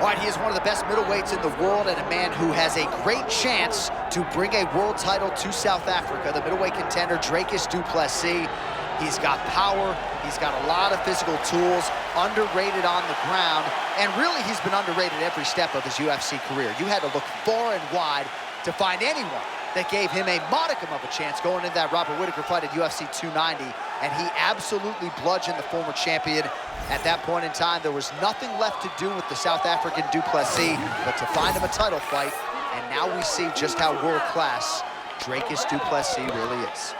Right, he is one of the best middleweights in the world and a man who has a great chance to bring a world title to South Africa. The middleweight contender, Dricus du Plessis. He's got power, he's got a lot of physical tools, underrated on the ground, and really he's been underrated every step of his UFC career. You had to look far and wide to find anyone that gave him a modicum of a chance going into that Robert Whittaker fight at UFC 290, and he absolutely bludgeoned the former champion. At that point in time, there was nothing left to do with the South African du Plessis but to find him a title fight, and now we see just how world-class Dricus du Plessis really is.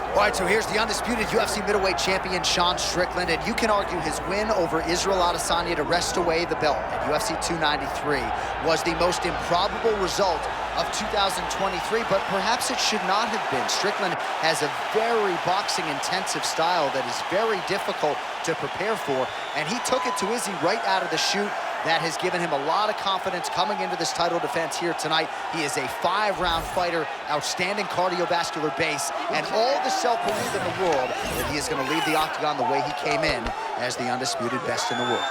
All right, so here's the undisputed UFC middleweight champion, Sean Strickland, and you can argue his win over Israel Adesanya to wrest away the belt at UFC 293 was the most improbable result of 2023, but perhaps it should not have been. Strickland has a very boxing-intensive style that is very difficult to prepare for, and he took it to Izzy right out of the chute. That has given him a lot of confidence coming into this title defense here tonight. He is a 5-round fighter, outstanding cardiovascular base, and all the self-belief in the world that he is going to leave the octagon the way he came in as the undisputed best in the world.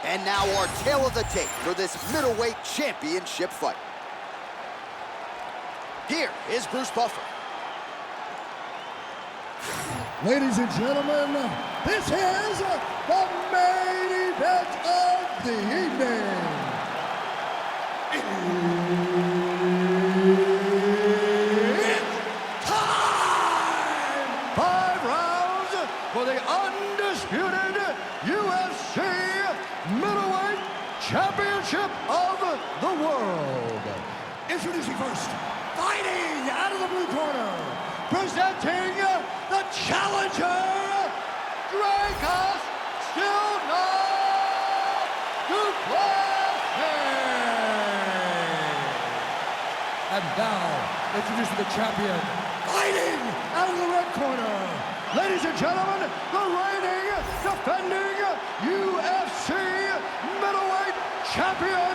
And now our tale of the tape for this middleweight championship fight. Here is Bruce Buffer. Ladies and gentlemen, this is the main event of the evening. It's time! 5 rounds for the undisputed UFC middleweight championship of the world. Introducing first, fighting out of the blue corner, presenting the challenger, Dricus still not And now, introducing the champion, fighting out of the red corner, ladies and gentlemen, the reigning, defending UFC middleweight champion,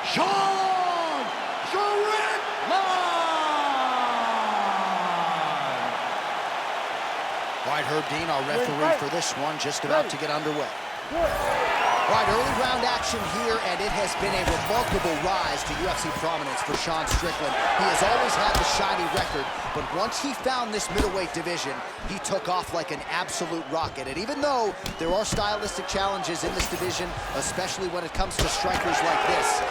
Sean Strickland! All right, Herb Dean, our referee for this one, just about to get underway. All right, early round action here, and it has been a remarkable rise to UFC prominence for Sean Strickland. He has always had the shiny record, but once he found this middleweight division, he took off like an absolute rocket. And even though there are stylistic challenges in this division, especially when it comes to strikers like this,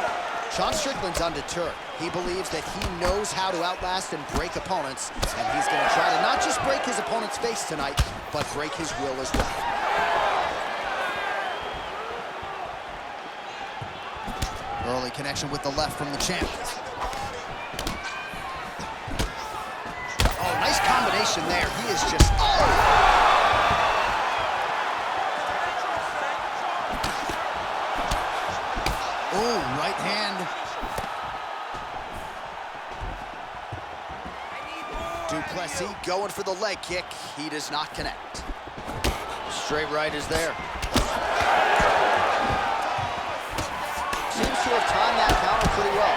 Sean Strickland's undeterred. He believes that he knows how to outlast and break opponents, and he's going to try to not just break his opponent's face tonight, but break his will as well. Early connection with the left from the champ. Oh, nice combination there. He is just, Oh, right hand. Du Plessis going for the leg kick. He does not connect. Straight right is there. Seems to have timed that counter pretty well.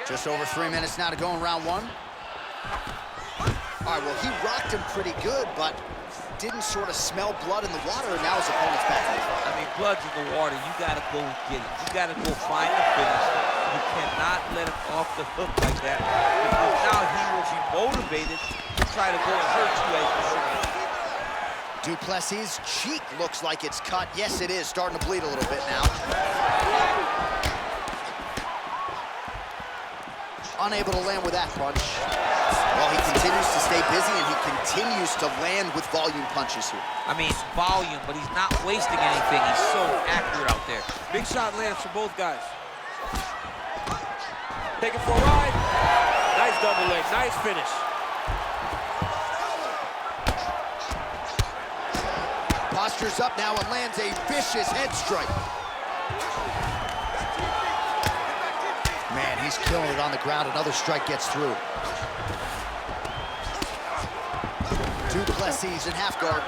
Just over 3 minutes now to go in round one. All right, well, he rocked him pretty good, but didn't sort of smell blood in the water, and now his opponent's back. I mean, blood's in the water. You got to go get it. You got to go find the finish. You cannot let it off the hook like that, because now he will be motivated to try to go and hurt you as you should. Du Plessis' cheek looks like it's cut. Yes, it is. Starting to bleed a little bit now. unable to land with that punch. Well, he continues to stay busy, and he continues to land with volume punches here. I mean, volume, but he's not wasting anything. He's so accurate out there. Big shot lands for both guys. Take it for a ride. Nice double leg, nice finish. Postures up now and lands a vicious head strike. Man, he's killing it on the ground. Another strike gets through. Du Plessis in half guard.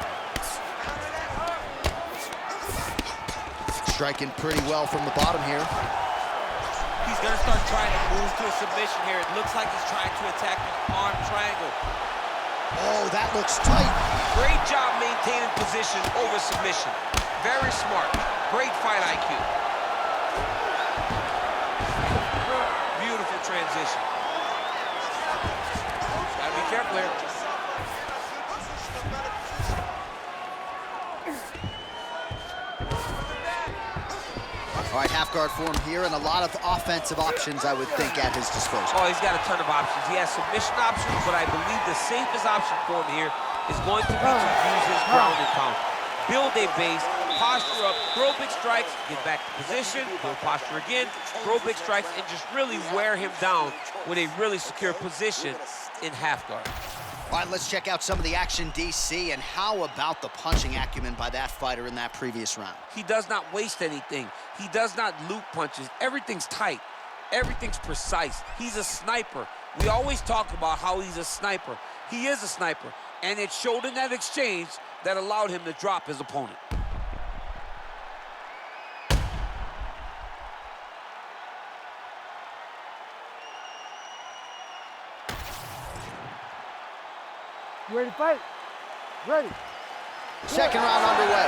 Striking pretty well from the bottom here. He's gonna start trying to move to a submission here. It looks like he's trying to attack an arm triangle. Oh, that looks tight. Great job maintaining position over submission. Very smart. Great fight IQ. Beautiful transition. Gotta be careful here. All right, half guard form here, and a lot of offensive options, I would think, at his disposal. Oh, he's got a ton of options. He has submission options, but I believe the safest option for him here is going to be to use his ground and pound. Build a base, posture up, throw big strikes, get back to position, build posture again, throw big strikes, and just really wear him down with a really secure position in half guard. All right, let's check out some of the action, DC, and how about the punching acumen by that fighter in that previous round? He does not waste anything. He does not loop punches. Everything's tight. Everything's precise. He's a sniper. We always talk about how he's a sniper. He is a sniper, and it showed in that exchange that allowed him to drop his opponent. You ready to fight? Ready. Second round underway.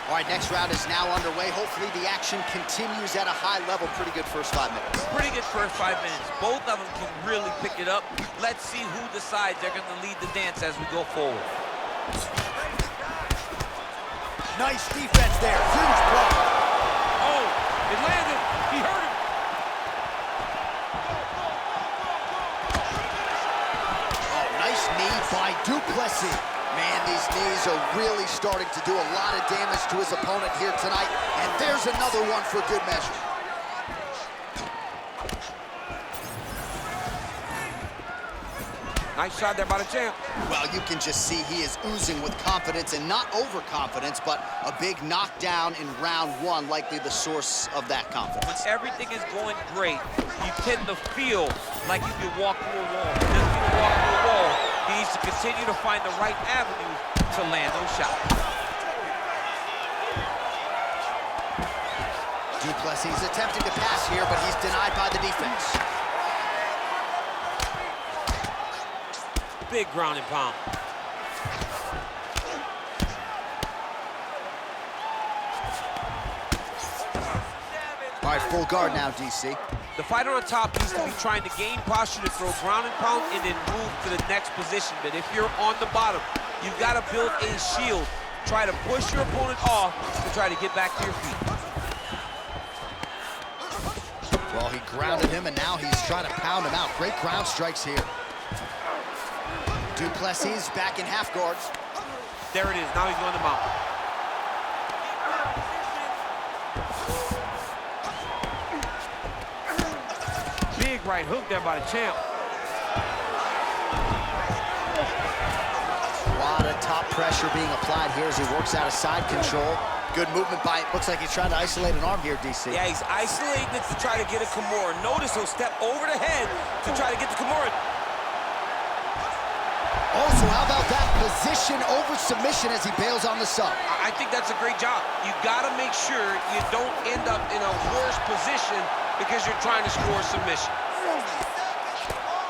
All right, next round is now underway. Hopefully the action continues at a high level. Pretty good first 5 minutes. Pretty good first 5 minutes. Both of them can really pick it up. Let's see who decides they're going to lead the dance as we go forward. Nice defense there. Huge blow. Oh, it landed. He hurt him. Nice knee by Du Plessis. Man, these knees are really starting to do a lot of damage to his opponent here tonight. And there's another one for good measure. Nice shot there by the champ. Well, you can just see he is oozing with confidence, and not overconfidence, but a big knockdown in round one, likely the source of that confidence. When everything is going great, you tend to feel like you can walk through a wall. He doesn't need to walk through a wall. He needs to continue to find the right avenue to land those shots. Du Plessis is attempting to pass here, but he's denied by the defense. Big ground and pound. All right, full guard now, DC. The fighter on top needs to be trying to gain posture to throw ground and pound and then move to the next position. But if you're on the bottom, you've got to build a shield. Try to push your opponent off to try to get back to your feet. Well, he grounded him, and now he's trying to pound him out. Great ground strikes here. Du Plessis back in half guards. There it is. Now he's going to mount. Big right hook there by the champ. A lot of top pressure being applied here as he works out of side control. Good movement by, looks like he's trying to isolate an arm here, DC. Yeah, he's isolating it to try to get a Kimura. Notice he'll step over the head to try to get the Kimura. Also, how about that position over submission as he bails on the sub? I think that's a great job. You got to make sure you don't end up in a worse position because you're trying to score a submission.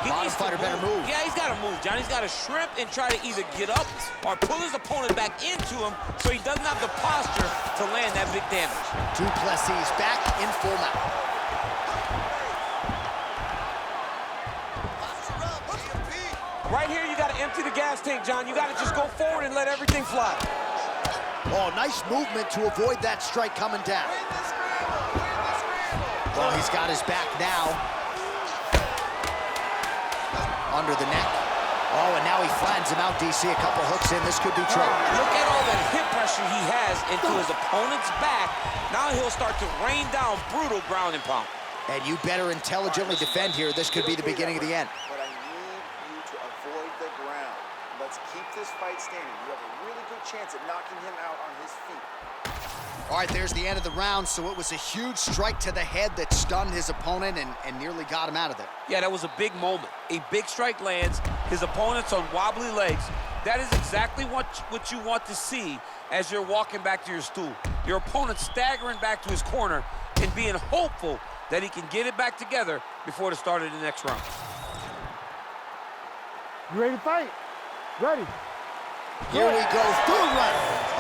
Bottom fighter better move. Yeah, he's got to move, John. He's got to shrimp and try to either get up or pull his opponent back into him so he doesn't have the posture to land that big damage. Du Plessis back in full mount. Right here, you got to empty the gas tank, John. You got to just go forward and let everything fly. Oh, nice movement to avoid that strike coming down. Well, he's got his back now. Under the neck. Oh, and now he flattens him out, DC. A couple hooks in. This could be trouble. Look at all that hip pressure he has into his opponent's back. Now he'll start to rain down brutal ground and pound. And you better intelligently defend here. This could be the beginning of the end. But I need you to avoid the ground. Let's keep this fight standing. You have a really good chance at knocking him out on his feet. All right, there's the end of the round. So it was a huge strike to the head that stunned his opponent and nearly got him out of there. Yeah, that was a big moment. A big strike lands. His opponent's on wobbly legs. That is exactly what you want to see as you're walking back to your stool. Your opponent staggering back to his corner and being hopeful that he can get it back together before the start of the next round. You ready to fight? Ready. Here we go, third round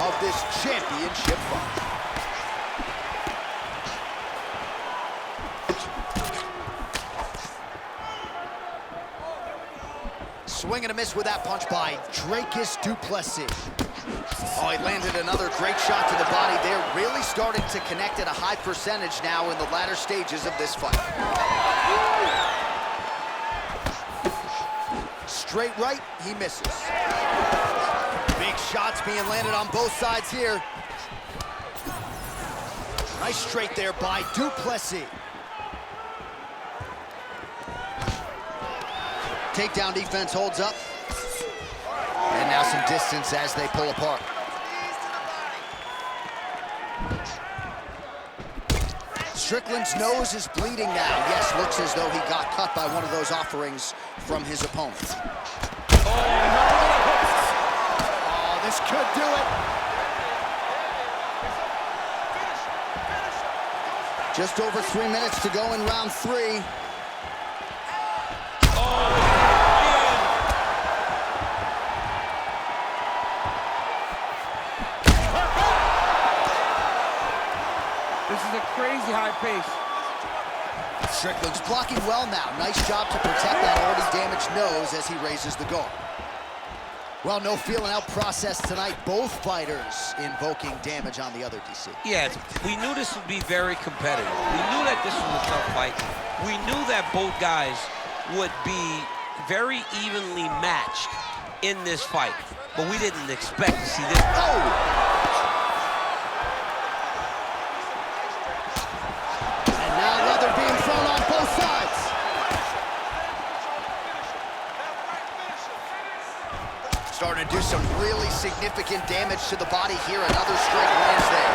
of this championship fight. Swing and a miss with that punch by Dricus du Plessis. Oh, he landed another great shot to the body there. Really starting to connect at a high percentage now in the latter stages of this fight. Straight right, he misses. Big shots being landed on both sides here. Nice straight there by du Plessis. Takedown defense holds up. And now some distance as they pull apart. Strickland's nose is bleeding now. Yes, looks as though he got cut by one of those offerings from his opponent. Oh, this could do it. Just over 3 minutes to go in round 3. This is a crazy high pace. Strickland's blocking well now. Nice job to protect that already damaged nose as he raises the guard. Well, no feeling out process tonight. Both fighters invoking damage on the other, DC. Yeah, we knew this would be very competitive. We knew that this was a tough fight. We knew that both guys would be very evenly matched in this fight, but we didn't expect to see this. Oh! Starting to do some really significant damage to the body here. Another strike lands there.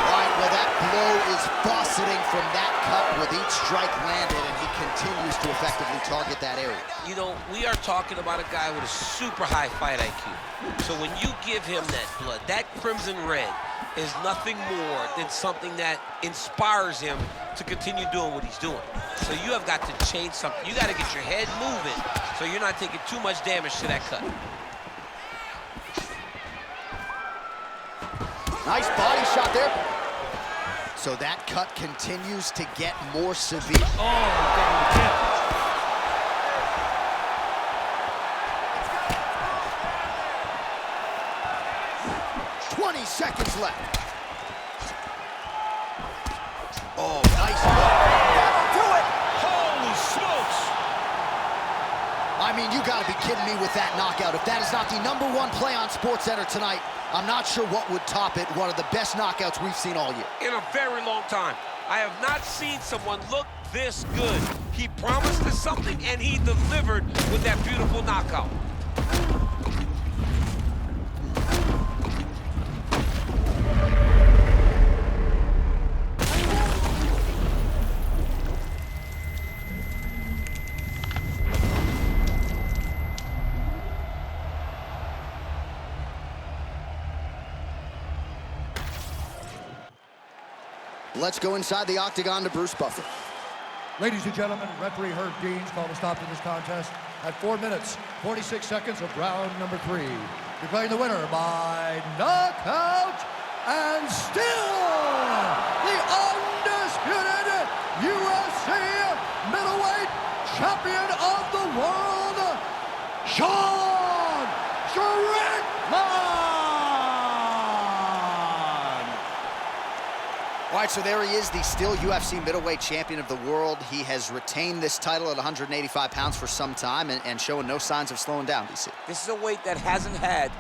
All right, well, that blow is fauceting from that cut with each strike landed, and he continues to effectively target that area. You know, we are talking about a guy with a super high fight IQ. So when you give him that blood, that crimson red is nothing more than something that inspires him to continue doing what he's doing. So you have got to change something. You got to get your head moving so you're not taking too much damage to that cut. Nice body shot there. So that cut continues to get more severe. Oh, 20 seconds left. Oh, nice hook. That'll do it. Holy smokes! I mean, you gotta be kidding me with that knockout. If that is not the #1 play on SportsCenter tonight, I'm not sure what would top it. One of the best knockouts we've seen all year. In a very long time. I have not seen someone look this good. He promised us something, and he delivered with that beautiful knockout. Let's go inside the octagon to Bruce Buffer. Ladies and gentlemen, referee Herb Deans called a stop to this contest at 4 minutes, 46 seconds of round number 3. Declaring the winner by knockout and still the undisputed UFC middleweight champion of the world, Sean Strickland! All All right, so there he is, the still UFC middleweight champion of the world. He has retained this title at 185 pounds for some time and showing no signs of slowing down, DC. This is a weight that hasn't had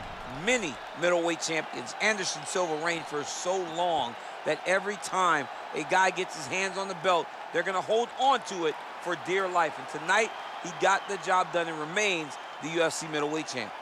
many middleweight champions. Anderson Silva reigned for so long that every time a guy gets his hands on the belt, they're going to hold on to it for dear life. And tonight, he got the job done and remains the UFC middleweight champ.